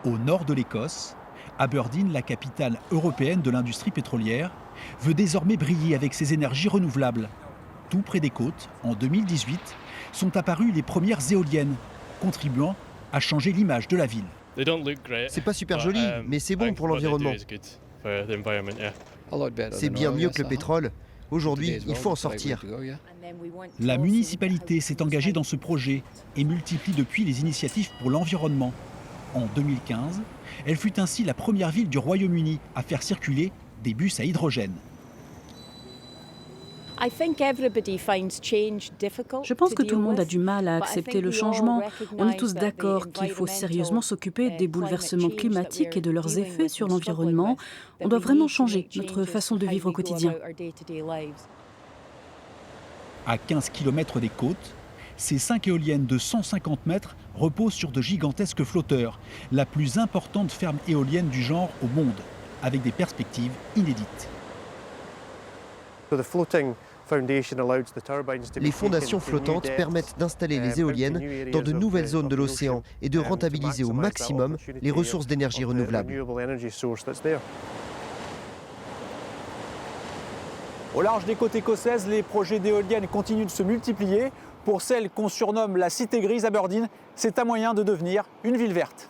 Au nord de l'Écosse, Aberdeen, la capitale européenne de l'industrie pétrolière, veut désormais briller avec ses énergies renouvelables. Tout près des côtes, en 2018, sont apparues les premières éoliennes, contribuant à changer l'image de la ville. C'est pas super joli, mais c'est bon pour l'environnement. C'est bien mieux que le pétrole. Aujourd'hui, il faut en sortir. La municipalité s'est engagée dans ce projet et multiplie depuis les initiatives pour l'environnement. En 2015, elle fut ainsi la première ville du Royaume-Uni à faire circuler des bus à hydrogène. Je pense que tout le monde a du mal à accepter le changement. On est tous d'accord qu'il faut sérieusement s'occuper des bouleversements climatiques et de leurs effets sur l'environnement. On doit vraiment changer notre façon de vivre au quotidien. À 15 km des côtes, ces 5 éoliennes de 150 mètres reposent sur de gigantesques flotteurs, la plus importante ferme éolienne du genre au monde, avec des perspectives inédites. Les fondations flottantes permettent d'installer les éoliennes dans de nouvelles zones de l'océan et de rentabiliser au maximum les ressources d'énergie renouvelables. Au large des côtes écossaises, les projets d'éoliennes continuent de se multiplier. Pour celle qu'on surnomme la Cité grise, Aberdeen, c'est un moyen de devenir une ville verte.